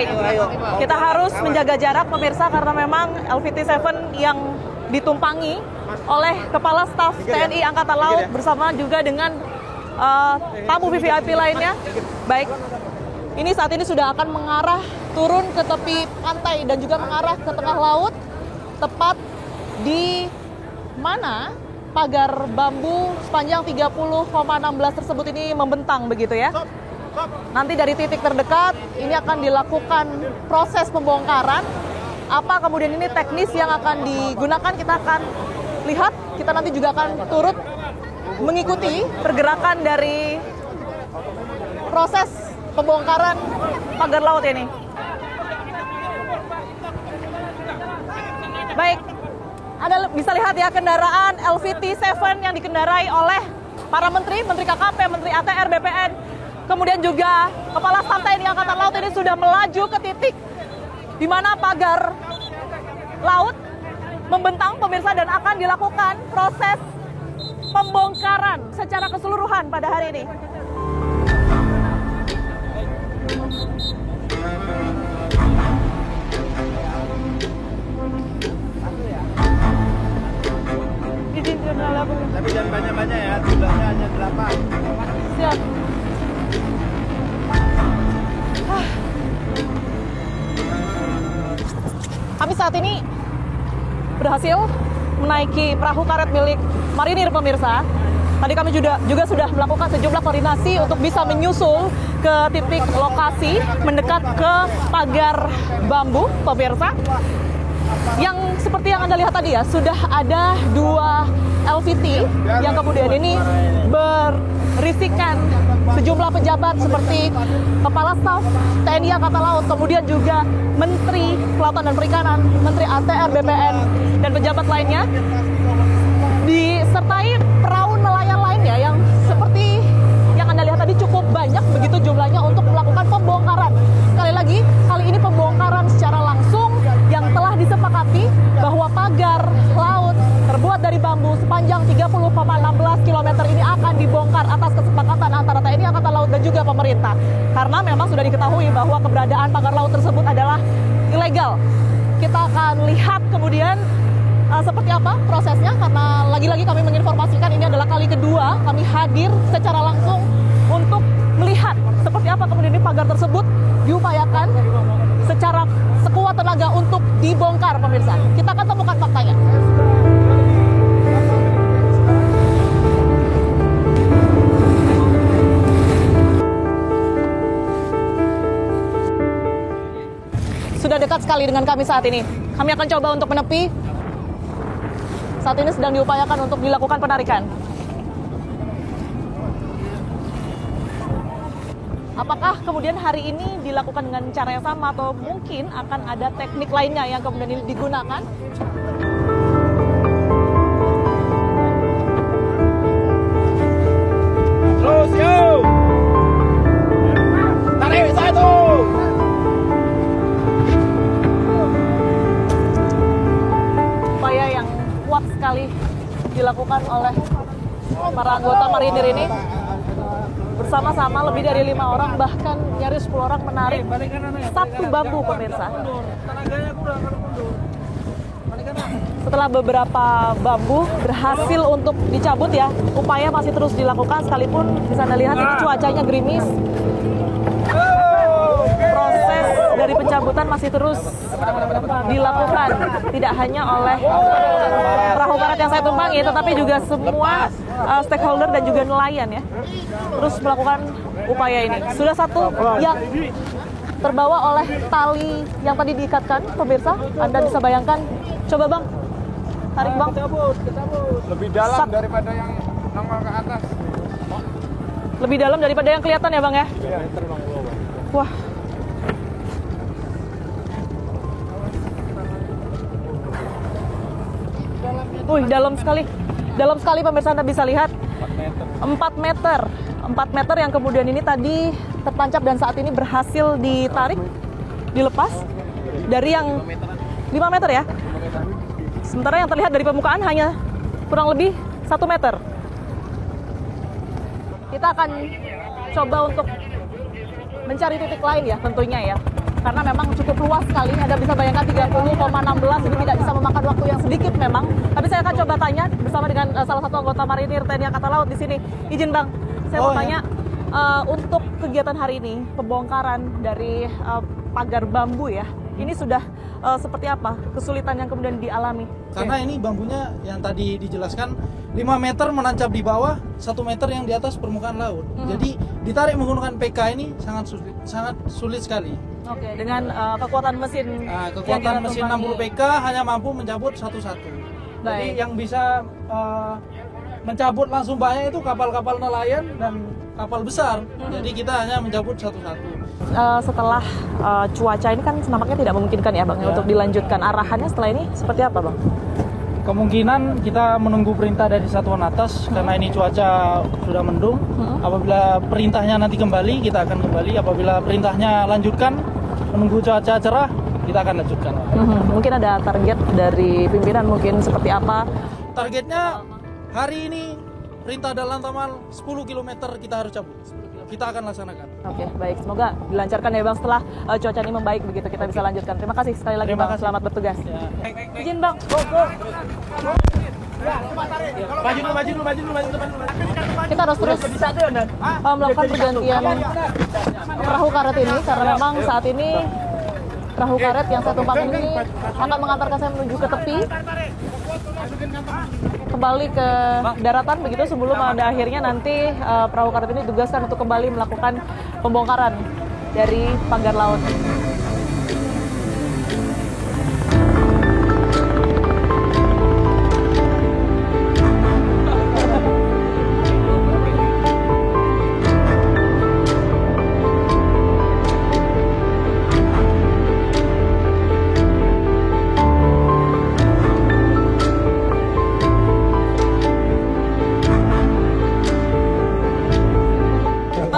Baik, kita harus menjaga jarak pemirsa karena memang LVT-7 yang ditumpangi oleh Kepala Staf TNI Angkatan Laut bersama juga dengan tamu VVIP lainnya. Baik, ini saat ini sudah akan mengarah turun ke tepi pantai dan juga mengarah ke tengah laut, tepat di mana pagar bambu sepanjang 30,16 tersebut ini membentang begitu ya. Nanti dari titik terdekat ini akan dilakukan proses pembongkaran. Apa kemudian ini teknis yang akan digunakan kita akan lihat. Kita nanti juga akan turut mengikuti pergerakan dari proses pembongkaran pagar laut ini. Baik, Anda bisa lihat ya kendaraan LVT-7 yang dikendarai oleh para menteri, Menteri KKP, Menteri ATR, BPN, kemudian juga Kepala Staf TNI Angkatan Laut ini sudah melaju ke titik di mana pagar laut membentang pemirsa dan akan dilakukan proses pembongkaran secara keseluruhan pada hari ini. Tapi jangan banyak-banyak ya, jumlahnya hanya 8. Siap. Kami saat ini berhasil menaiki perahu karet milik marinir pemirsa. Tadi kami juga sudah melakukan sejumlah koordinasi untuk bisa menyusul ke titik lokasi mendekat ke pagar bambu pemirsa. Yang seperti yang Anda lihat tadi ya, sudah ada 2 LVT yang kemudian ini berisikan sejumlah pejabat seperti Kepala Staf TNI Angkatan Laut, kemudian juga Menteri Kelautan dan Perikanan, Menteri ATR, BPN, dan pejabat lainnya, disertai perahu nelayan lainnya yang seperti yang Anda lihat tadi cukup banyak begitu jumlahnya untuk melakukan pembongkaran. Sekali lagi, kali ini pembongkaran secara langsung yang telah disepakati bahwa pagar laut terbuat dari bambu sepanjang 30,16 km ini akan dibongkar atas kesepakatan antara TNI Angkatan Laut dan juga pemerintah. Karena memang sudah diketahui bahwa keberadaan pagar laut tersebut adalah ilegal. Kita akan lihat kemudian seperti apa prosesnya, karena lagi-lagi kami menginformasikan ini adalah kali kedua kami hadir secara langsung untuk melihat seperti apa kemudian ini pagar tersebut diupayakan secara sekuat tenaga untuk dibongkar pemirsa. Kita akan temukan faktanya. Sudah dekat sekali dengan kami saat ini. Kami akan coba untuk menepi. Saat ini sedang diupayakan untuk dilakukan penarikan. Apakah kemudian hari ini dilakukan dengan cara yang sama atau mungkin akan ada teknik lainnya yang kemudian ini digunakan? Terus yuk! Tarik satu! Upaya yang kuat sekali dilakukan oleh para anggota marinir ini bersama-sama lebih dari 5 orang, bahkan nyaris 10 orang menarik satu bambu pemirsa. Setelah beberapa bambu berhasil untuk dicabut ya, upaya masih terus dilakukan sekalipun bisa Anda lihat ini cuacanya gerimis. Proses dari pencabutan masih terus dilakukan, tidak hanya oleh perahu karet yang saya tumpangi, tetapi juga semua stakeholder dan juga nelayan ya, terus melakukan upaya ini. Sudah satu yang terbawa oleh tali yang tadi diikatkan, pemirsa. Anda bisa bayangkan. Coba bang, tarik bang. Lebih dalam daripada yang nongol ke atas. Lebih dalam daripada yang kelihatan ya bang ya? Wah. Wih, dalam sekali. Dalam sekali pemirsa, Anda bisa lihat 4 meter. 4 meter yang kemudian ini tadi tertancap dan saat ini berhasil ditarik, dilepas dari yang 5 meter ya. Sementara yang terlihat dari permukaan hanya kurang lebih 1 meter. Kita akan coba untuk mencari titik lain ya tentunya ya. karena memang cukup luas sekali. Anda bisa bayangkan 30,16 itu tidak bisa memakan waktu yang sedikit memang. Tapi saya akan coba tanya bersama dengan salah satu anggota Marinir TNI Angkatan Laut di sini. Izin Bang, saya mau tanya untuk kegiatan hari ini, pembongkaran dari pagar bambu ya, ini sudah seperti apa kesulitan yang kemudian dialami? Karena ini bambunya yang tadi dijelaskan 5 meter menancap di bawah, 1 meter yang di atas permukaan laut. Jadi ditarik menggunakan PK ini sangat sulit sekali. Oke, dengan kekuatan mesin. Kekuatan mesin 60 PK hanya mampu mencabut satu-satu. Jadi yang bisa mencabut langsung banyak itu kapal-kapal nelayan dan kapal besar. Jadi kita hanya mencabut satu-satu. Setelah cuaca ini kan nampaknya tidak memungkinkan ya Bang untuk dilanjutkan. Arahannya setelah ini seperti apa Bang? Kemungkinan kita menunggu perintah dari satuan atas karena ini cuaca sudah mendung. Apabila perintahnya nanti kembali, kita akan kembali. Apabila perintahnya lanjutkan, menunggu cuaca cerah, kita akan lanjutkan. Mungkin ada target dari pimpinan mungkin seperti apa? Targetnya hari ini perintah dalam tamal 10 km kita harus cabut. Kita akan laksanakan. Oke, baik. Semoga dilancarkan ya Bang setelah cuaca ini membaik begitu kita bisa lanjutkan. Terima kasih sekali lagi Bang. Selamat bertugas. Ya. Izin Bang. Maju. Kita harus terus melakukan pergantian perahu karet ini karena memang saat ini perahu karet yang saya tumpangi ini akan mengantarkan saya menuju ke tepi kembali ke daratan begitu sebelum pada akhirnya nanti perahu karet ini ditugaskan untuk kembali melakukan pembongkaran dari pagar laut.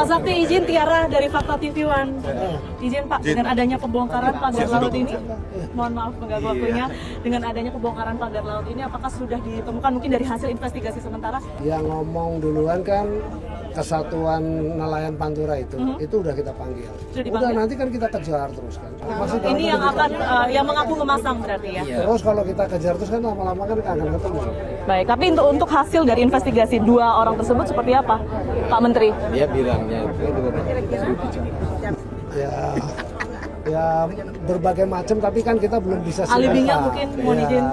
Sakti, izin Tiara dari Fakta TV One. Izin Pak, dengan adanya pembongkaran pagar laut ini, mohon maaf mengganggu waktunya, dengan adanya pembongkaran pagar laut ini, apakah sudah ditemukan mungkin dari hasil investigasi sementara? Yang ngomong duluan kan Kesatuan Nelayan Pantura itu udah kita panggil. Udah nanti kan kita kejar terus kan. Ini yang akan yang mengaku memasang berarti ya. Terus kalau kita kejar terus kan lama-lama kan akan ketemu. Baik, tapi untuk hasil dari investigasi 2 orang tersebut seperti apa, Pak Menteri? Dia bilangnya ya berbagai macam, tapi kan kita belum bisa simpulkan. Alibinya mungkin mohon izin.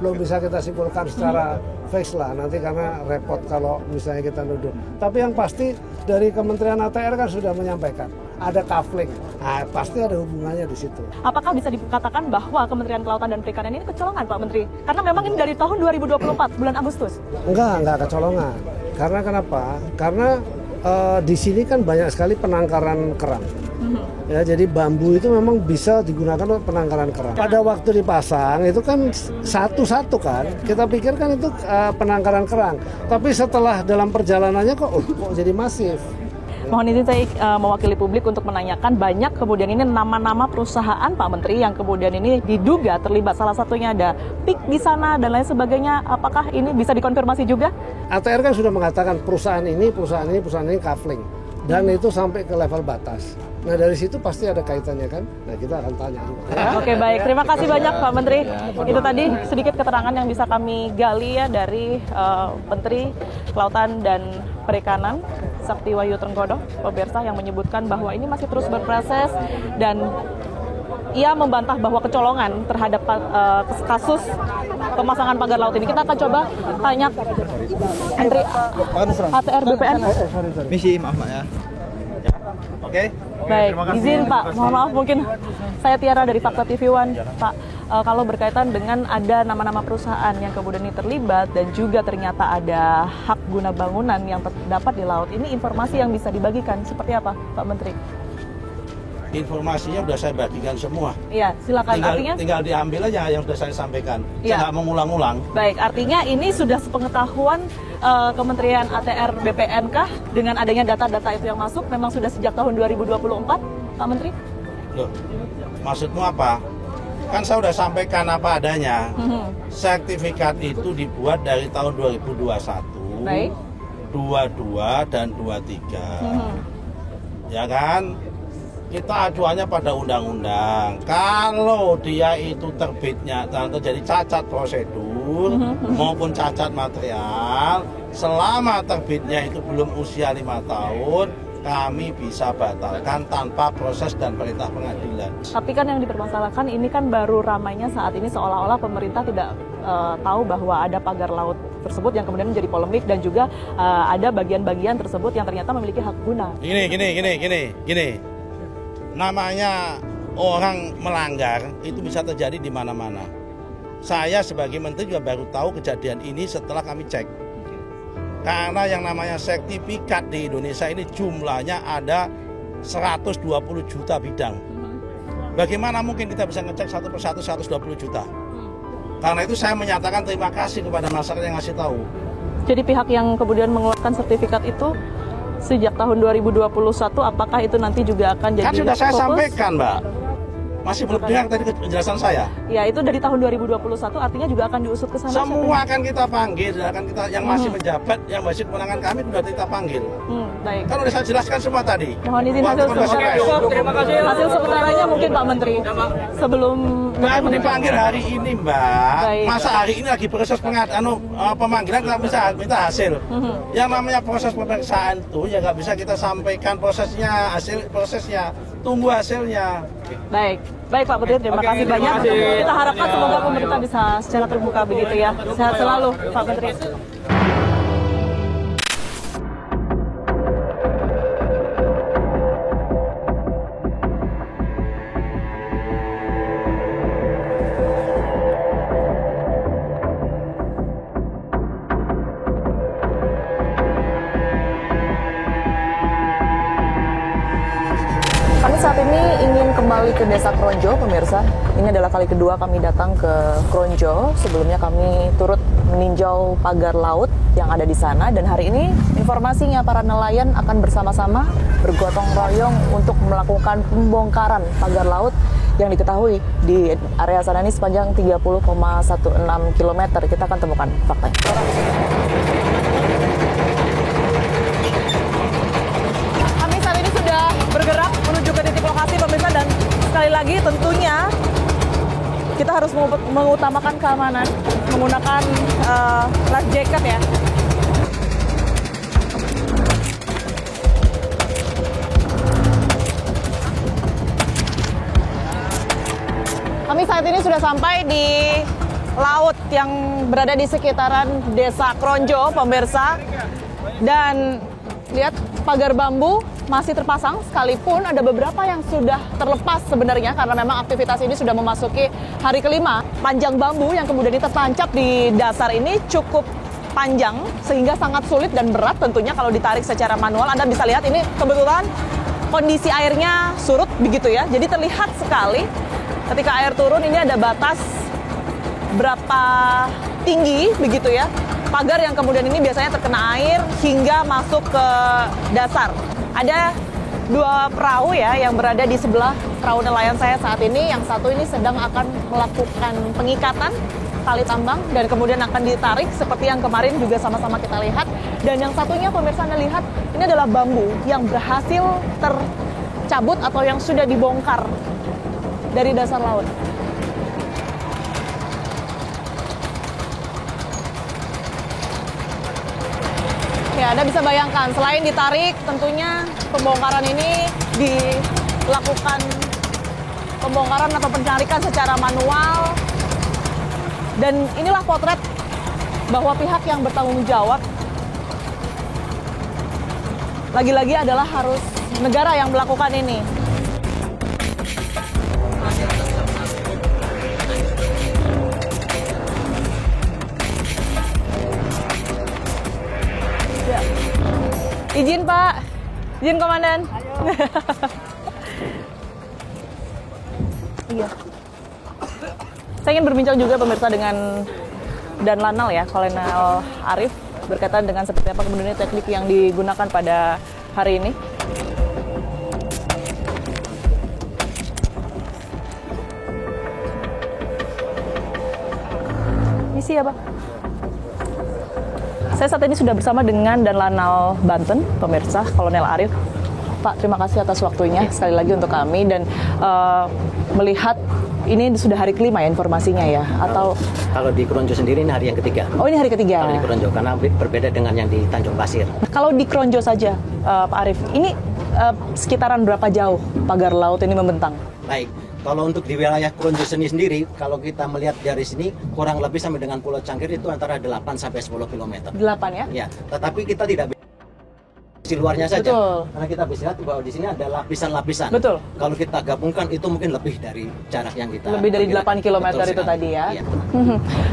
Belum bisa kita simpulkan secara fix lah nanti karena repot kalau misalnya kita nuduh. Tapi yang pasti dari Kementerian ATR kan sudah menyampaikan ada kafling. Nah, pasti ada hubungannya di situ. Apakah bisa dikatakan bahwa Kementerian Kelautan dan Perikanan ini kecolongan Pak Menteri? Karena memang ini dari tahun 2024 bulan Agustus. Enggak kecolongan. Karena kenapa? Karena di sini kan banyak sekali penangkaran kerang. Ya, jadi bambu itu memang bisa digunakan untuk penangkaran kerang. Pada waktu dipasang itu kan satu-satu kan, kita pikir kan itu penangkaran kerang. Tapi setelah dalam perjalanannya kok jadi masif. Mohon izin saya mewakili publik untuk menanyakan banyak kemudian ini nama-nama perusahaan Pak Menteri yang kemudian ini diduga terlibat, salah satunya ada PIK di sana dan lain sebagainya. Apakah ini bisa dikonfirmasi juga? ATR kan sudah mengatakan perusahaan ini kafling dan itu sampai ke level batas. Nah dari situ pasti ada kaitannya kan? Nah kita akan tanya juga. Oke baik, terima kasih banyak Pak Menteri. Itu tadi sedikit keterangan yang bisa kami gali ya dari Menteri Kelautan dan Perikanan Sakti Wahyu Trenggono, pemirsa, yang menyebutkan bahwa ini masih terus berproses dan ia membantah bahwa kecolongan terhadap kasus pemasangan pagar laut ini. Kita akan coba tanya Menteri ATR BPN. Misi, maaf ya. Oke. Baik, izin Pak, mohon maaf mungkin saya Tiara dari Fakta TV One. Pak, kalau berkaitan dengan ada nama-nama perusahaan yang kemudian ini terlibat dan juga ternyata ada hak guna bangunan yang terdapat di laut, ini informasi yang bisa dibagikan seperti apa Pak Menteri? Informasinya sudah saya bagikan semua. Iya, silakan. Tinggal diambil aja yang sudah saya sampaikan. Saya nggak mengulang-ulang. Baik, artinya ini sudah sepengetahuan Kementerian ATR BPN kah dengan adanya data-data itu yang masuk memang sudah sejak tahun 2024, Pak Menteri? Loh, maksudmu apa? Kan saya sudah sampaikan apa adanya. Sertifikat itu dibuat dari tahun 2021, baik, 22 dan 23. Ya kan? kita acuannya pada undang-undang. Kalau dia itu terbitnya dan terjadi cacat prosedur maupun cacat material, selama terbitnya itu belum usia 5 tahun, kami bisa batalkan tanpa proses dan perintah pengadilan. Tapi kan yang dipermasalahkan ini kan baru ramainya saat ini seolah-olah pemerintah tidak tahu bahwa ada pagar laut tersebut yang kemudian menjadi polemik dan juga ada bagian-bagian tersebut yang ternyata memiliki hak guna. Gini. Namanya orang melanggar itu bisa terjadi di mana-mana. Saya sebagai menteri juga baru tahu kejadian ini setelah kami cek. Karena yang namanya sertifikat di Indonesia ini jumlahnya ada 120 juta bidang. Bagaimana mungkin kita bisa ngecek satu persatu 120 juta? Karena itu saya menyatakan terima kasih kepada masyarakat yang ngasih tahu. Jadi pihak yang kemudian mengeluarkan sertifikat itu sejak tahun 2021, apakah itu nanti juga akan jadi kan sudah saya fokus? sampaikan, Mbak. Masih belum dengar tadi penjelasan saya. Ya, itu dari tahun 2021 artinya juga akan diusut ke sana. Semua akan kita panggil, akan kita yang masih menjabat, yang masih kewenangan kami sudah kita panggil. Baik. Kan udah saya jelaskan semua tadi. Mohon izin Terima kasih. hasil sebenarnya mungkin Pak Menteri sebelum Baru dipanggil hari ini, Mbak. Baik. Masa hari ini lagi proses pemanggilan kita bisa minta hasil. Yang namanya proses pemeriksaan itu ya nggak bisa kita sampaikan prosesnya, prosesnya. Tunggu hasilnya. Baik Pak Menteri, terima kasih banyak. Kita harapkan semoga pemerintah bisa secara terbuka begitu ya. Sehat selalu Pak Menteri. Kami saat ini ingin kembali ke Desa Kronjo, pemirsa. Ini adalah kali kedua kami datang ke Kronjo. Sebelumnya kami turut meninjau pagar laut yang ada di sana. Dan hari ini informasinya para nelayan akan bersama-sama bergotong royong untuk melakukan pembongkaran pagar laut yang diketahui di area sana ini sepanjang 30,16 km. Kita akan temukan faktanya. Bergerak menuju ke titik lokasi, pemirsa, dan sekali lagi tentunya kita harus mengutamakan keamanan menggunakan life jacket ya. Kami saat ini sudah sampai di laut yang berada di sekitaran Desa Kronjo, pemirsa, dan lihat pagar bambu masih terpasang, sekalipun ada beberapa yang sudah terlepas sebenarnya karena memang aktivitas ini sudah memasuki hari kelima. Panjang bambu yang kemudian tertancap di dasar ini cukup panjang sehingga sangat sulit dan berat tentunya kalau ditarik secara manual. Anda bisa lihat ini kebetulan kondisi airnya surut begitu ya. Jadi terlihat sekali ketika air turun ini ada batas berapa tinggi begitu ya. Pagar yang kemudian ini biasanya terkena air hingga masuk ke dasar. Ada dua perahu ya yang berada di sebelah perahu nelayan saya saat ini. Yang satu ini sedang akan melakukan pengikatan tali tambang dan kemudian akan ditarik seperti yang kemarin juga sama-sama kita lihat. Dan yang satunya pemirsa Anda lihat ini adalah bambu yang berhasil tercabut atau yang sudah dibongkar dari dasar laut. Ya, Anda bisa bayangkan, selain ditarik, tentunya pembongkaran ini dilakukan pembongkaran atau pencarikan secara manual. Dan inilah potret bahwa pihak yang bertanggung jawab lagi-lagi adalah harus negara yang melakukan ini. Ya. Izin Pak, izin Komandan. Iya. Saya ingin berbincang juga pemirsa dengan Dan Lanal ya, Kolonel Arif, berkaitan dengan seperti apa kemudian teknik yang digunakan pada hari ini. Misi apa? Saya saat ini sudah bersama dengan Dan Lanal Banten, pemirsa, Kolonel Arif. Pak, terima kasih atas waktunya sekali lagi untuk kami dan melihat ini sudah hari kelima ya informasinya ya, atau kalau di Kronjo sendiri ini hari yang ketiga. Oh, ini hari ketiga. Kalau di Kronjo karena berbeda dengan yang di Tanjung Pasir. Kalau di Kronjo saja, Pak Arief, ini sekitaran berapa jauh pagar laut ini membentang? Baik, kalau untuk di wilayah Kronjo sendiri, kalau kita melihat dari sini kurang lebih sampai dengan Pulau Cangkir itu antara 8 sampai 10 km. 8 ya? Ya, tetapi kita tidak di luarnya saja. Betul. Karena kita bisa lihat bahwa di sini ada lapisan-lapisan. Betul. Kalau kita gabungkan itu mungkin lebih dari jarak yang kita. Lebih dari 8 km itu tadi ya. Iya.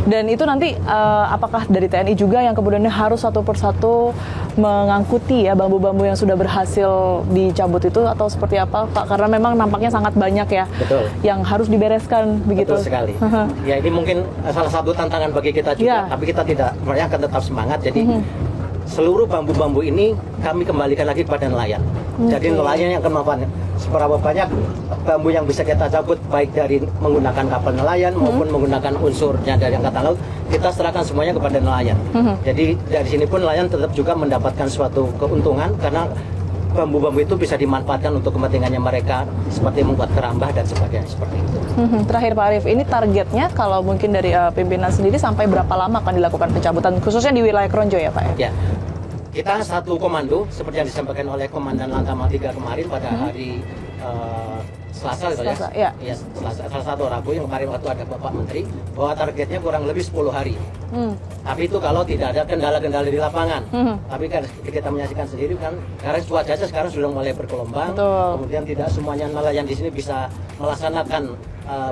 Dan itu nanti apakah dari TNI juga yang kemudian harus satu persatu mengangkuti ya bambu-bambu yang sudah berhasil dicabut itu atau seperti apa, Pak? Karena memang nampaknya sangat banyak ya. Betul. Yang harus dibereskan begitu. Betul sekali. Ya ini mungkin salah satu tantangan bagi kita juga. Tapi kita tidak, mereka akan tetap semangat. Jadi seluruh bambu-bambu ini kami kembalikan lagi kepada nelayan. Jadi nelayan yang akan memanfaatkan seberapa banyak bambu yang bisa kita cabut, baik dari menggunakan kapal nelayan maupun menggunakan unsurnya dari angkatan laut, kita serahkan semuanya kepada nelayan. Jadi dari sini pun nelayan tetap juga mendapatkan suatu keuntungan karena bambu-bambu itu bisa dimanfaatkan untuk kepentingannya mereka seperti membuat kerambah dan sebagainya seperti itu. Terakhir Pak Arief, ini targetnya kalau mungkin dari pimpinan sendiri sampai berapa lama akan dilakukan pencabutan khususnya di wilayah Kronjo ya Pak ya? Ya. Kita satu komando seperti yang disampaikan oleh Komandan Lantamal 3 kemarin pada hari Selasa gitu ya. Ya, Selasa atau Rabu yang kemarin waktu ada Bapak Menteri bahwa targetnya kurang lebih 10 hari. Tapi itu kalau tidak ada kendala-kendala di lapangan. Tapi kan kita menyaksikan sendiri kan karena cuaca sekarang sudah mulai bergelombang. Kemudian tidak semuanya nelayan di sini bisa melaksanakan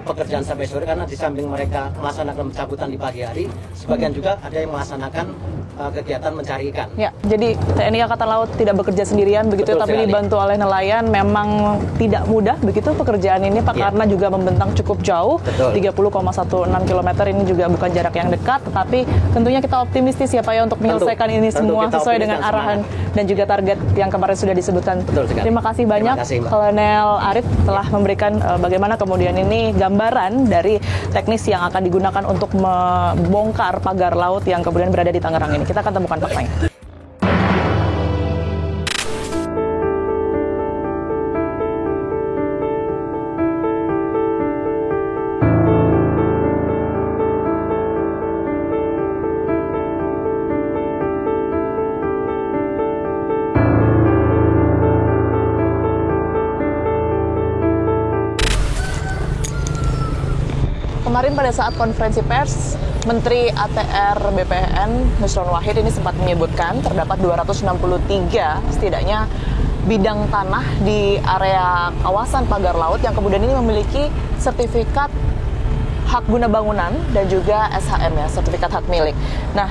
pekerjaan sampai sore karena di samping mereka melaksanakan pencabutan di pagi hari, sebagian juga ada yang melaksanakan kegiatan mencari ikan. Ya, jadi TNI Angkatan Laut tidak bekerja sendirian begitu, tapi dibantu oleh nelayan. Memang tidak mudah begitu pekerjaan ini Pak, karena juga membentang cukup jauh. 30,16 km ini juga bukan jarak yang dekat, tetapi tentunya kita optimistis ya Pak ya untuk menyelesaikan ini semua sesuai dengan arahan dan juga target yang kemarin sudah disebutkan. Terima kasih banyak Kolonel Arief telah memberikan bagaimana kemudian ini gambaran dari teknis yang akan digunakan untuk membongkar pagar laut yang kemudian berada di Tangerang ini. Kita akan temukan faktanya. Kemarin pada saat konferensi pers, Menteri ATR BPN Nusron Wahid ini sempat menyebutkan terdapat 263 setidaknya bidang tanah di area kawasan pagar laut yang kemudian ini memiliki sertifikat hak guna bangunan dan juga SHM ya, sertifikat hak milik. Nah,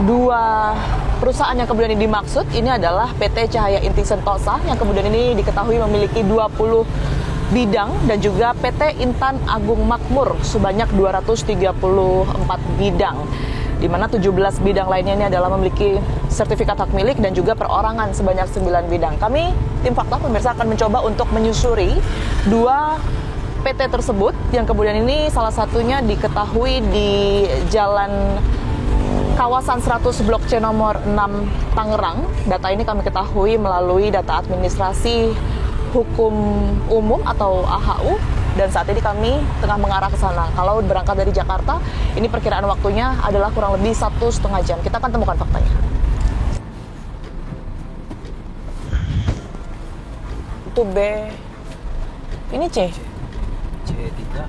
dua perusahaan yang kemudian ini dimaksud ini adalah PT Cahaya Inti Sentosa yang kemudian ini diketahui memiliki 20 bidang dan juga PT Intan Agung Makmur sebanyak 234 bidang, di mana 17 bidang lainnya ini adalah memiliki sertifikat hak milik dan juga perorangan sebanyak 9 bidang. Kami tim Fakta pemirsa akan mencoba untuk menyusuri dua PT tersebut yang kemudian ini salah satunya diketahui di Jalan Kawasan 100 Blok C nomor 6 Tangerang. Data ini kami ketahui melalui data administrasi hukum umum atau AHU dan saat ini kami tengah mengarah ke sana. Kalau berangkat dari Jakarta, ini perkiraan waktunya adalah kurang lebih 1,5 jam. Kita akan temukan faktanya. Itu B. Ini C. C3A.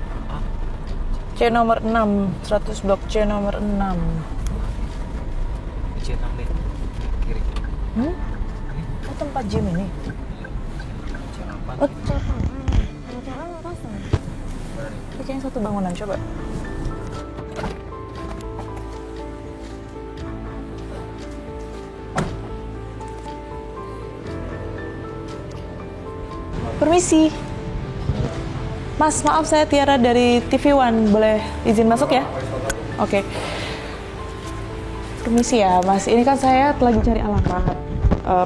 C nomor 6, 100 blok C nomor 6. C6 nih. Kiri. Oh, tempat gym ini. Oh, kayaknya satu bangunan, coba. Permisi. Mas, maaf saya Tiara dari TV One. Boleh izin masuk ya? Oke. Permisi ya, Mas. Ini kan saya lagi cari alamat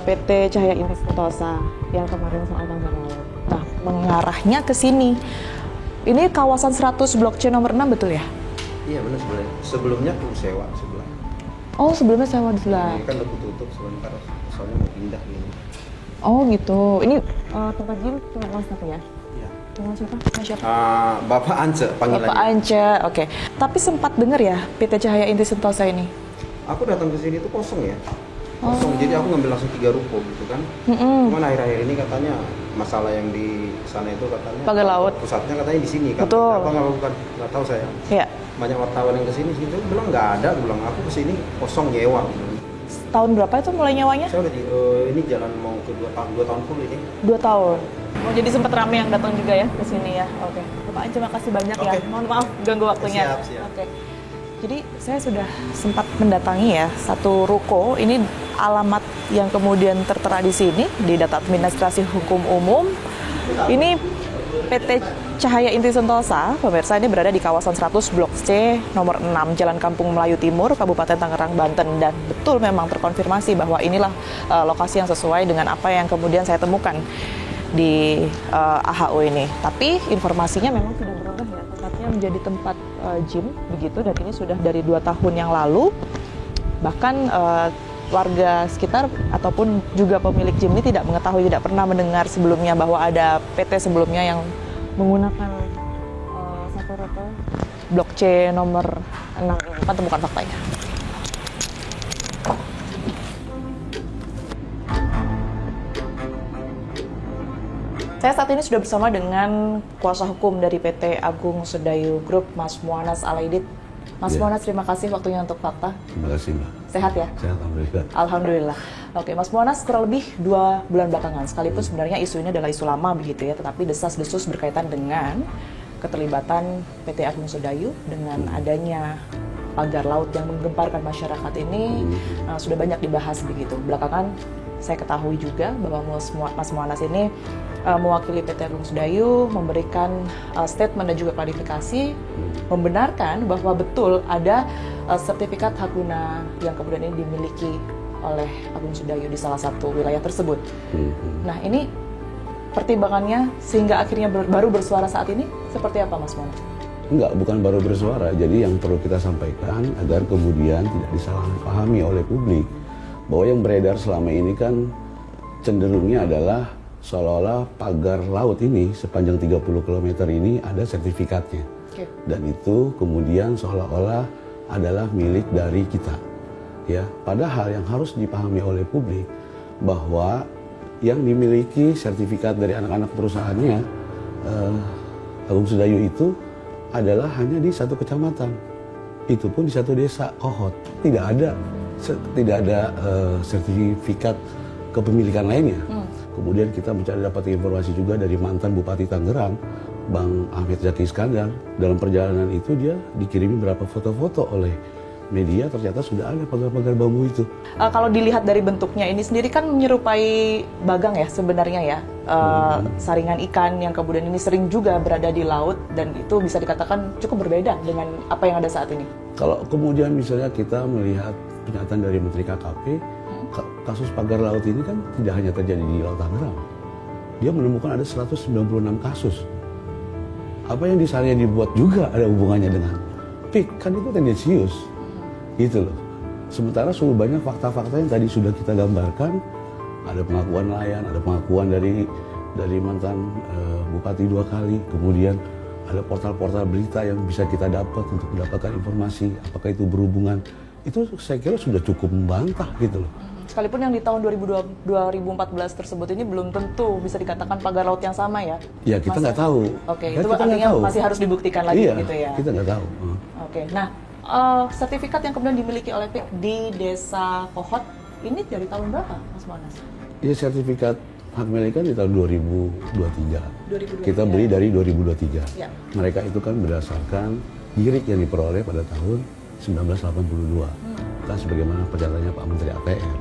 PT Cahaya Inti Sentosa yang kemarin soal Tangerang. Nah, mengarahnya ke sini. Ini kawasan 100 Blok C nomor 6 betul ya? Iya benar sebenarnya. Sebelumnya tuh sewa sebelah. Oh, sebelumnya sewa di sebelah. Ini kan udah tutup sebentar, soalnya mau pindah gini. Oh gitu. Ini tempat gym punya Mas Tapi ya? Iya. Dengan siapa? Mas siapa? Bapak Ance panggilannya. Bapak Ance, oke. Tapi sempat dengar ya PT Cahaya Inti Sentosa ini? Aku datang ke sini tuh kosong ya. Kosong, jadi aku ngambil langsung 3 ruko gitu kan. Cuman akhir-akhir ini katanya masalah yang di sana itu katanya pagar laut. Pusatnya katanya di sini kan. Betul. Apa nggak tahu saya. Iya. Banyak wartawan yang kesini sih, bilang nggak ada, bilang aku kesini kosong nyewa. Tahun berapa itu mulai nyewanya? Saya udah ini jalan mau ke 2 tahun full ini. 2 tahun. Oh jadi sempat ramai yang datang juga ya ke sini ya. Oke. Bapak Ance makasih banyak ya. Mohon maaf ganggu waktunya. Siap. Oke. Jadi saya sudah sempat mendatangi ya satu ruko. Ini alamat yang kemudian tertera di sini di data administrasi hukum umum. Ini PT Cahaya Inti Sentosa, pemirsa, ini berada di kawasan 100 Blok C nomor 6 Jalan Kampung Melayu Timur, Kabupaten Tangerang, Banten, dan betul memang terkonfirmasi bahwa inilah lokasi yang sesuai dengan apa yang kemudian saya temukan di AHO ini. Tapi informasinya memang sudah berubah ya, tempatnya menjadi tempat gym begitu, dan ini sudah dari 2 tahun yang lalu. Bahkan warga sekitar ataupun juga pemilik gym ini tidak mengetahui, tidak pernah mendengar sebelumnya bahwa ada PT sebelumnya yang menggunakan satu rute Blok C nomor 6. Kita temukan faktanya. Saya saat ini sudah bersama dengan kuasa hukum dari PT Agung Sedayu Group, Mas Muanas Alaidit. Mas Muanas, terima kasih waktunya untuk Fakta. Terima kasih, Mbak. Sehat ya? Sehat, alhamdulillah. Alhamdulillah. Oke, Mas Muanas, kurang lebih 2 bulan belakangan, sekalipun sebenarnya isu ini adalah isu lama begitu ya, tetapi desas-desus berkaitan dengan keterlibatan PT Agung Sedayu dengan adanya pagar laut yang menggemparkan masyarakat ini sudah banyak dibahas begitu. Belakangan saya ketahui juga bahwa Mas Muanas ini mewakili PT Agung Sedayu memberikan statement dan juga klarifikasi membenarkan bahwa betul ada sertifikat hak guna yang kemudian ini dimiliki oleh Agung Sedayu di salah satu wilayah tersebut. Nah, ini pertimbangannya sehingga akhirnya baru bersuara saat ini seperti apa, Mas Muanas? Enggak, bukan baru bersuara. Jadi yang perlu kita sampaikan agar kemudian tidak disalahpahami oleh publik bahwa yang beredar selama ini kan cenderungnya adalah seolah-olah pagar laut ini sepanjang 30 km ini ada sertifikatnya. Dan itu kemudian seolah-olah adalah milik dari kita. Ya, padahal yang harus dipahami oleh publik bahwa yang dimiliki sertifikat dari anak-anak perusahaannya Agung Sedayu itu adalah hanya di satu kecamatan. Itu pun di satu desa, Kohot. Tidak ada sertifikat kepemilikan lainnya. Kemudian kita mencari dapat informasi juga dari mantan Bupati Tangerang, Bang Ahmed Zaki Iskandar. Dalam perjalanan itu dia dikirimi beberapa foto-foto oleh media, ternyata sudah ada pagar-pagar bambu itu. Kalau dilihat dari bentuknya ini sendiri kan menyerupai bagang ya sebenarnya ya. Saringan ikan yang kemudian ini sering juga berada di laut dan itu bisa dikatakan cukup berbeda dengan apa yang ada saat ini. Kalau kemudian misalnya kita melihat pernyataan dari Menteri KKP, kasus pagar laut ini kan tidak hanya terjadi di Laut Tangerang. Dia menemukan ada 196 kasus. Apa yang di sana dibuat juga ada hubungannya dengan PIK, kan itu tendensius. Gitu loh. Sementara sudah banyak fakta-fakta yang tadi sudah kita gambarkan, ada pengakuan nelayan, ada pengakuan dari mantan bupati 2 kali, kemudian ada portal-portal berita yang bisa kita dapat untuk mendapatkan informasi apakah itu berhubungan. Itu saya kira sudah cukup membantah gitu loh. Sekalipun yang di tahun 2014 tersebut ini belum tentu bisa dikatakan pagar laut yang sama ya? Ya kita nggak tahu. Oke, ya, itu artinya masih harus dibuktikan lagi gitu ya? Kita nggak tahu. Oke, nah sertifikat yang kemudian dimiliki oleh PIK di Desa Kohot ini dari tahun berapa, Mas Muanas? Ya sertifikat hak milik kan di tahun 2023. Kita beli dari 2023. Ya. Mereka itu kan berdasarkan girik yang diperoleh pada tahun 1982. Kan sebagaimana pernyataannya Pak Menteri ATR.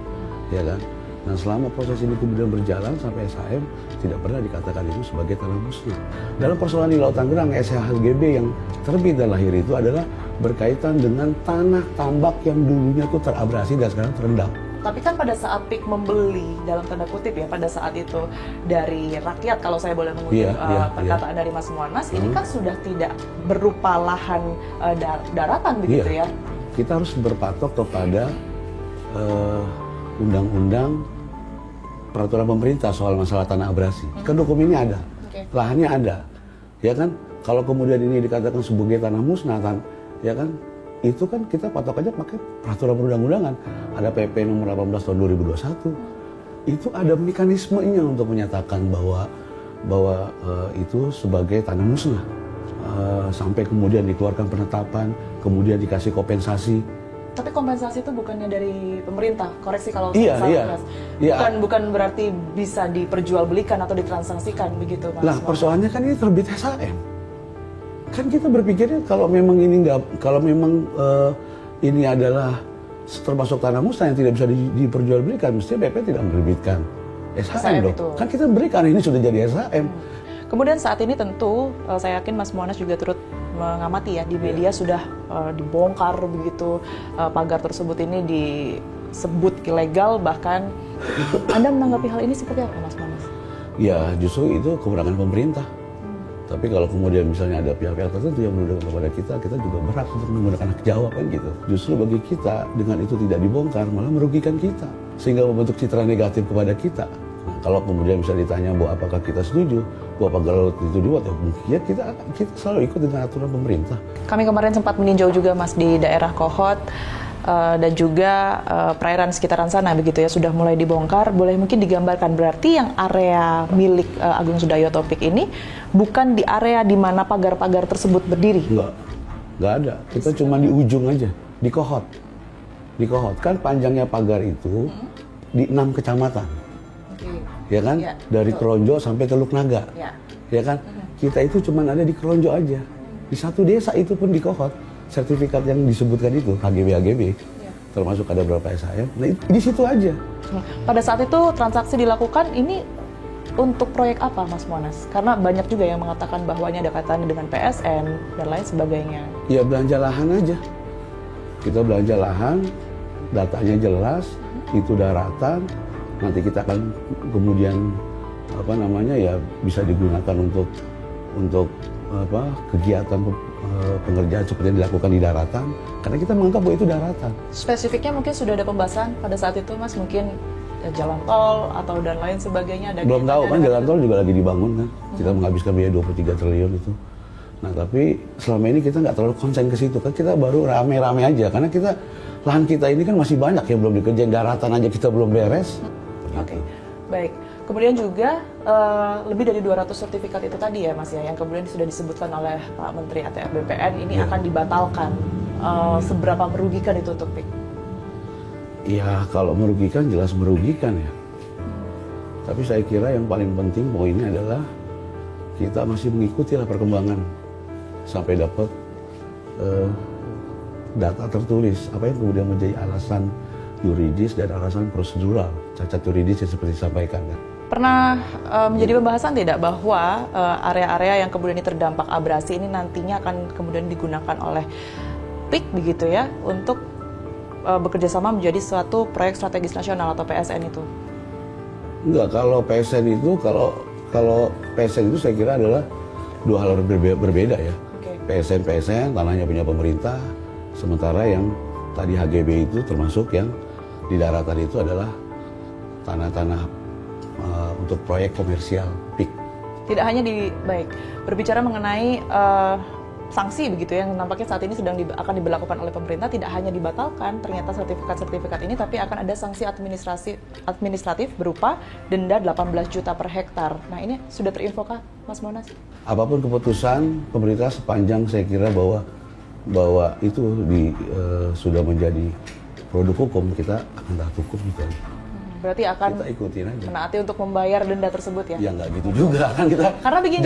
Ya kan? Nah selama proses ini kemudian berjalan sampai SHM tidak pernah dikatakan itu sebagai tanah muslim. Dalam persoalan di Laut Tangerang, SHGB yang terbit dan lahir itu adalah berkaitan dengan tanah tambak yang dulunya tuh terabrasi dan sekarang terendam. Tapi kan pada saat PIK membeli, dalam tanda kutip ya, pada saat itu dari rakyat, kalau saya boleh mengutip perkataan dari Mas Muanas, ini kan sudah tidak berupa lahan daratan begitu ya? Kita harus berpatok kepada Undang-Undang peraturan pemerintah soal masalah tanah abrasi. Kan hukum ini ada, lahannya ada, ya kan? Kalau kemudian ini dikatakan sebagai tanah musnah, ya kan? Itu kan kita patok aja pakai peraturan perundang-undangan. Ada PP nomor 18 tahun 2021. Itu ada mekanismenya untuk menyatakan bahwa itu sebagai tanah musnah. Sampai kemudian dikeluarkan penetapan, kemudian dikasih kompensasi. Tapi kompensasi itu bukannya dari pemerintah, koreksi kalau salah, Mas. Bukan berarti bisa diperjualbelikan atau ditransaksikan begitu, Mas. Lah persoalannya kan ini terbit SHM. Kan kita berpikirnya kalau memang ini ini adalah termasuk tanah musnah yang tidak bisa diperjualbelikan, mestinya BP tidak menerbitkan SHM dong. Itu. Kan kita berikan ini sudah jadi SHM. Kemudian saat ini tentu saya yakin Mas Mu'annas juga turut mengamati ya di media sudah dibongkar begitu pagar tersebut ini disebut ilegal, bahkan Anda menanggapi hal ini seperti apa, Mas Mu'annas? Ya justru itu kewenangan pemerintah. Tapi kalau kemudian misalnya ada pihak-pihak tertentu yang menudingkan kepada kita juga berhak untuk menggunakan hak jawab kan gitu. Justru bagi kita dengan itu tidak dibongkar malah merugikan kita sehingga membentuk citra negatif kepada kita. Nah, kalau kemudian bisa ditanya bahwa apakah kita setuju, bahwa pagar laut itu dibuat, ya kita selalu ikut dengan aturan pemerintah. Kami kemarin sempat meninjau juga Mas di daerah Kohot dan juga perairan sekitaran sana begitu ya, sudah mulai dibongkar. Boleh mungkin digambarkan berarti yang area milik Agung Sudayo Taufik ini bukan di area di mana pagar-pagar tersebut berdiri? Enggak ada. Kita cuma di ujung aja, di Kohot. Di Kohot kan panjangnya pagar itu di 6 kecamatan. Ya kan? Ya, dari Kronjo sampai Teluk Naga. Ya kan? Kita itu cuma ada di Kronjo aja. Di satu desa itu pun di Kohot. Sertifikat yang disebutkan itu HGB, termasuk ada berapa SHM, nah di situ aja. Pada saat itu transaksi dilakukan ini untuk proyek apa, Mas Mu'annas? Karena banyak juga yang mengatakan bahwa ini ada kaitannya dengan PSN dan lain sebagainya. Ya belanja lahan aja. Kita belanja lahan, datanya jelas, itu daratan, nanti kita akan kemudian bisa digunakan untuk kegiatan pengerjaan seperti yang dilakukan di daratan, karena kita menganggap bahwa itu daratan. Spesifiknya mungkin sudah ada pembahasan pada saat itu, Mas, mungkin jalan tol atau dan lain sebagainya. Belum tahu kan, jalan tol juga lagi dibangun kan, kita menghabiskan biaya 23 triliun itu. Nah tapi selama ini kita nggak terlalu konsen ke situ kan, kita baru rame-rame aja, karena lahan kita ini kan masih banyak yang belum dikerjain, daratan aja kita belum beres. Oke, baik. Kemudian juga lebih dari 200 sertifikat itu tadi ya Mas ya, yang kemudian sudah disebutkan oleh Pak Menteri ATR BPN ini akan dibatalkan. Seberapa merugikan itu untuk PIK? Ya kalau merugikan jelas merugikan ya. Tapi saya kira yang paling penting poinnya adalah kita masih mengikuti perkembangan sampai dapat data tertulis apa yang kemudian menjadi alasan yuridis dan alasan prosedural cacat yuridis yang seperti disampaikan kan. Pernah menjadi pembahasan tidak bahwa area-area yang kemudian terdampak abrasi ini nantinya akan kemudian digunakan oleh PIK begitu ya untuk bekerjasama menjadi suatu proyek strategis nasional atau PSN itu? Enggak, kalau PSN itu kalau PSN itu saya kira adalah dua hal berbeda ya. Okay. PSN tanahnya punya pemerintah, sementara yang tadi HGB itu termasuk yang di daratan itu adalah tanah-tanah untuk proyek komersial PIK. Tidak hanya berbicara mengenai sanksi begitu yang nampaknya saat ini akan diberlakukan oleh pemerintah, tidak hanya dibatalkan ternyata sertifikat ini, tapi akan ada sanksi administratif berupa denda 18 juta per hektar. Nah ini sudah terinfokah Mas Mu'annas? Apapun keputusan pemerintah sepanjang saya kira bahwa itu sudah menjadi produk hukum, kita akan taat hukum gitu. Berarti akan kita ikutin aja. Menaati untuk membayar denda tersebut ya? Ya nggak gitu juga kan kita. Karena begini,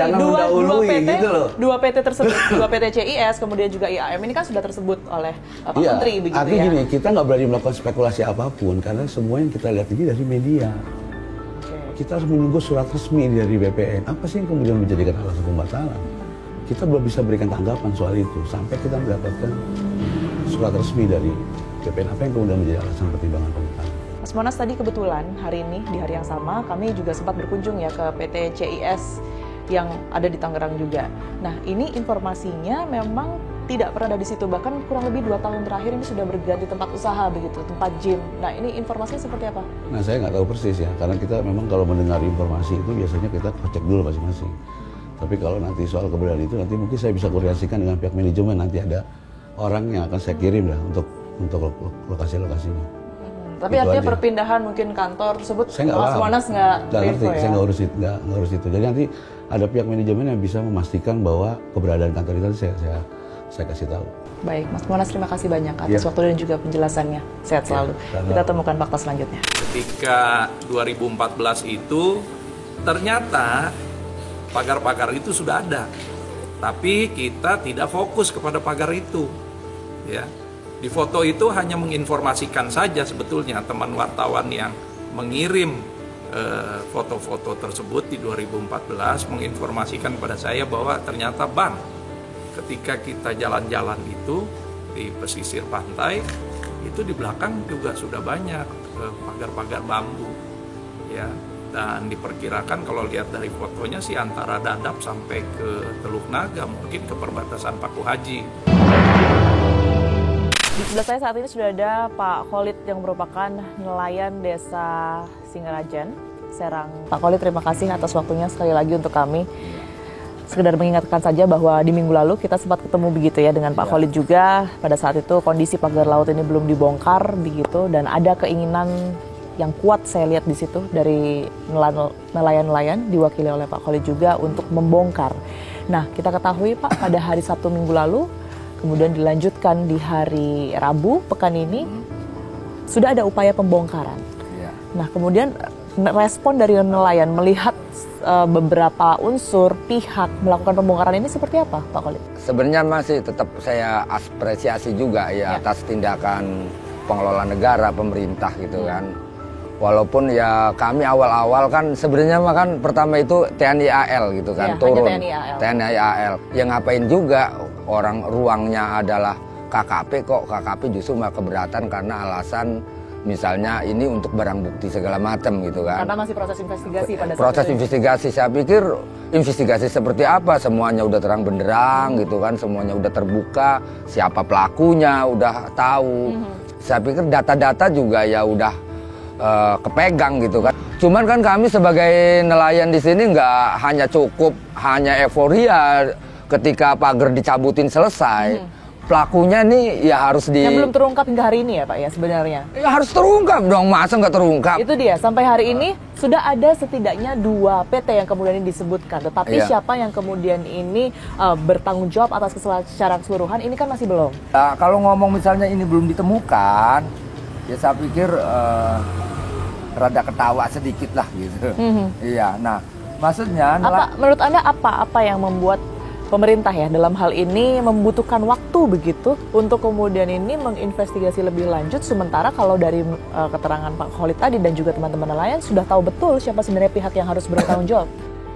dua PT tersebut, dua PT CIS kemudian juga IAM ini kan sudah tersebut oleh Pak Menteri begitu ya. Artinya gini, kita nggak berani melakukan spekulasi apapun karena semua yang kita lihat ini dari media. Kita harus menunggu surat resmi dari BPN. Apa sih yang kemudian menjadikan alasan pembatalan? Kita belum bisa berikan tanggapan soal itu sampai kita mendapatkan surat resmi dari BPN. Apa yang kemudian menjadi alasan pertimbangan pembatalan? Mas Mu'annas, tadi kebetulan hari ini di hari yang sama kami juga sempat berkunjung ya ke PT CIS yang ada di Tangerang juga. Nah ini informasinya memang tidak pernah ada di situ, bahkan kurang lebih 2 tahun terakhir ini sudah berganti tempat usaha begitu, tempat gym. Nah ini informasinya seperti apa? Nah saya nggak tahu persis ya, karena kita memang kalau mendengar informasi itu biasanya kita cek dulu masing-masing. Tapi kalau nanti soal keberadaan itu nanti mungkin saya bisa koordinasikan dengan pihak manajemen, nanti ada orang yang akan saya kirim lah untuk lokasi-lokasinya. Tapi itu artinya aja. Perpindahan mungkin kantor tersebut Mas Monas nggak ngerti, ya? Saya nggak urus itu. Jadi nanti ada pihak manajemen yang bisa memastikan bahwa keberadaan kantor itu saya kasih tahu. Baik, Mas Monas, terima kasih banyak atas waktu dan juga penjelasannya. Sehat selalu. Kita temukan fakta selanjutnya. Ketika 2014 itu ternyata pagar-pagar itu sudah ada, tapi kita tidak fokus kepada pagar itu. Ya, di foto itu hanya menginformasikan saja sebetulnya teman wartawan yang mengirim foto-foto tersebut di 2014 menginformasikan kepada saya bahwa ternyata Bang, ketika kita jalan-jalan itu di pesisir pantai itu di belakang juga sudah banyak pagar-pagar bambu, ya. Dan diperkirakan kalau lihat dari fotonya sih antara Dadap sampai ke Teluk Naga, mungkin ke perbatasan Paku Haji. Di sebelah saya saat ini sudah ada Pak Khalid yang merupakan nelayan desa Singarajan, Serang. Pak Khalid, terima kasih atas waktunya sekali lagi untuk kami. Sekedar mengingatkan saja bahwa di minggu lalu kita sempat ketemu begitu ya dengan Pak Khalid juga. Pada saat itu kondisi pagar laut ini belum dibongkar begitu, dan ada keinginan yang kuat saya lihat di situ dari nelayan-nelayan diwakili oleh Pak Khalid juga untuk membongkar. Nah, kita ketahui Pak, pada hari Sabtu minggu lalu, kemudian dilanjutkan di hari Rabu pekan ini, sudah ada upaya pembongkaran. Nah, kemudian respon dari nelayan melihat beberapa unsur pihak melakukan pembongkaran ini seperti apa, Pak Khalid? Sebenarnya masih tetap saya apresiasi juga ya atas tindakan pengelola negara, pemerintah gitu kan. Walaupun ya kami awal-awal kan sebenarnya kan pertama itu TNI AL gitu kan, turun TNI AL. Yang ngapain juga, orang ruangnya adalah KKP, kok KKP justru malah keberatan karena alasan misalnya ini untuk barang bukti segala macam gitu kan. Karena masih proses investigasi pada saat proses investigasi. Saya pikir investigasi seperti apa, semuanya udah terang benderang gitu kan, semuanya udah terbuka, siapa pelakunya udah tahu. Saya pikir data-data juga ya udah kepegang gitu kan. Cuman kan kami sebagai nelayan di sini nggak hanya euforia ketika pagar dicabutin selesai. Pelakunya nih ya harus yang belum terungkap hingga hari ini ya Pak ya sebenarnya. Ya harus terungkap dong, masa nggak terungkap? Itu dia, sampai hari ini sudah ada setidaknya 2 PT yang kemudian ini disebutkan. Tetapi siapa yang kemudian ini bertanggung jawab atas kesalahan secara keseluruhan ini kan masih belum. Kalau ngomong misalnya ini belum ditemukan, ya saya pikir rada ketawa sedikit lah gitu. Iya, nah maksudnya menurut Anda apa yang membuat pemerintah ya dalam hal ini membutuhkan waktu begitu untuk kemudian ini menginvestigasi lebih lanjut, sementara kalau dari keterangan Pak Khalid tadi dan juga teman-teman nelayan sudah tahu betul siapa sebenarnya pihak yang harus bertanggung jawab?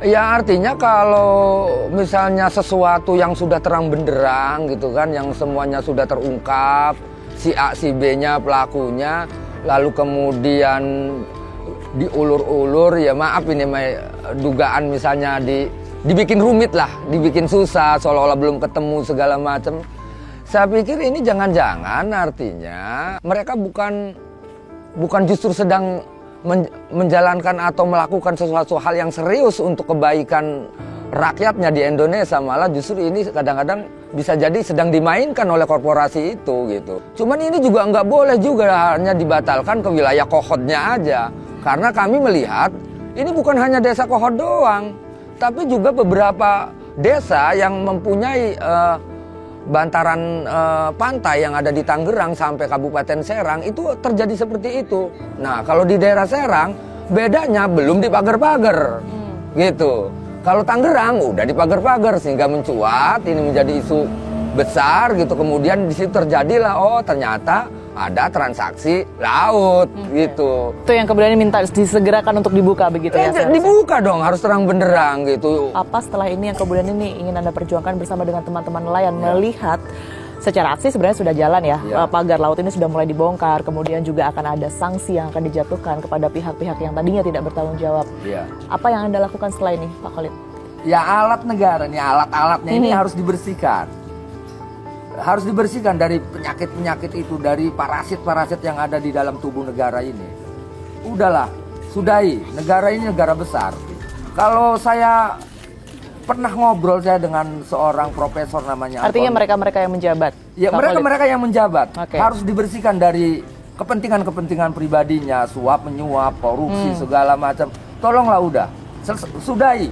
Ya artinya kalau misalnya sesuatu yang sudah terang benderang gitu kan, yang semuanya sudah terungkap, si A, si B-nya pelakunya, lalu kemudian diulur-ulur, ya maaf ini dugaan misalnya dibikin rumit lah, dibikin susah, seolah-olah belum ketemu segala macam. Saya pikir ini jangan-jangan artinya mereka bukan justru sedang menjalankan atau melakukan sesuatu hal yang serius untuk kebaikan rakyatnya di Indonesia, malah justru ini kadang-kadang bisa jadi sedang dimainkan oleh korporasi itu gitu. Cuman ini juga nggak boleh juga hanya dibatalkan ke wilayah Kohodnya aja, karena kami melihat ini bukan hanya desa Kohod doang, tapi juga beberapa desa yang mempunyai bantaran pantai yang ada di Tangerang sampai Kabupaten Serang itu terjadi seperti itu. Nah, kalau di daerah Serang bedanya belum dipagar-pagar gitu. Kalau Tangerang udah dipagar-pagar sehingga mencuat, ini menjadi isu besar gitu. Kemudian di situ terjadilah ternyata ada transaksi laut gitu. Itu yang kemudian minta disegerakan untuk dibuka begitu ya? Dibuka dong, harus terang benderang gitu. Apa setelah ini yang kemudian ini ingin Anda perjuangkan bersama dengan teman-teman nelayan melihat secara aksi sebenarnya sudah jalan ya, pagar laut ini sudah mulai dibongkar, kemudian juga akan ada sanksi yang akan dijatuhkan kepada pihak-pihak yang tadinya tidak bertanggung jawab. Apa yang Anda lakukan setelah ini, Pak Khalid? Ya alat negara nih, alat-alatnya ini harus dibersihkan. harus dibersihkan dari penyakit-penyakit itu, dari parasit-parasit yang ada di dalam tubuh negara ini. Udahlah, sudahi. Negara ini negara besar. Kalau saya pernah ngobrol saya dengan seorang profesor namanya. Artinya mereka-mereka yang menjabat. Ya, mereka-mereka yang menjabat harus dibersihkan dari kepentingan-kepentingan pribadinya, suap menyuap, korupsi segala macam. Tolonglah udah, sudahi.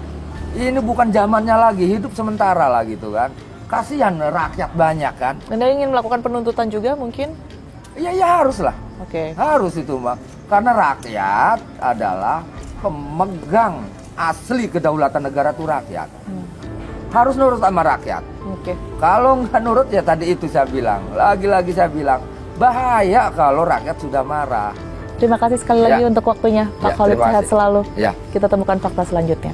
Ini bukan zamannya lagi, hidup sementara lah gitu kan. Kasihan rakyat banyak kan. Anda ingin melakukan penuntutan juga mungkin? Iya, ya harus lah. Harus itu Mbak. Karena rakyat adalah pemegang asli kedaulatan negara itu rakyat. Harus nurut sama rakyat. Kalau nggak nurut ya tadi itu saya bilang. Lagi-lagi saya bilang, bahaya kalau rakyat sudah marah. Terima kasih sekali lagi untuk waktunya, Pak Khalid. Sehat selalu. Kita temukan fakta selanjutnya.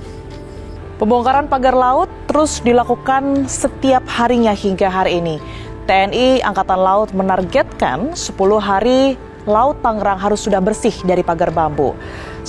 Pembongkaran pagar laut terus dilakukan setiap harinya hingga hari ini. TNI Angkatan Laut menargetkan 10 hari Laut Tangerang harus sudah bersih dari pagar bambu.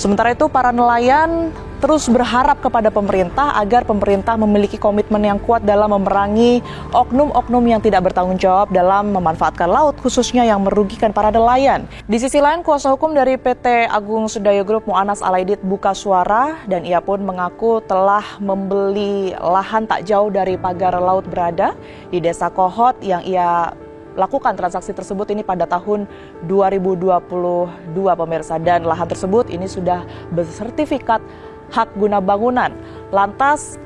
Sementara itu para nelayan terus berharap kepada pemerintah agar pemerintah memiliki komitmen yang kuat dalam memerangi oknum-oknum yang tidak bertanggung jawab dalam memanfaatkan laut, khususnya yang merugikan para nelayan. Di sisi lain, kuasa hukum dari PT Agung Sedayo Group Mu'anas Alaidit buka suara dan ia pun mengaku telah membeli lahan tak jauh dari pagar laut berada di Desa Kohot yang ia lakukan transaksi tersebut ini pada tahun 2022 pemirsa, dan lahan tersebut ini sudah bersertifikat hak guna bangunan. Lantas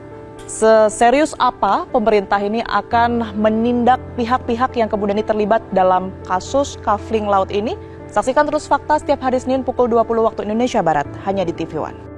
seserius apa pemerintah ini akan menindak pihak-pihak yang kemudian terlibat dalam kasus kafling laut ini? Saksikan terus Fakta setiap hari Senin pukul 20 waktu Indonesia Barat hanya di TV One.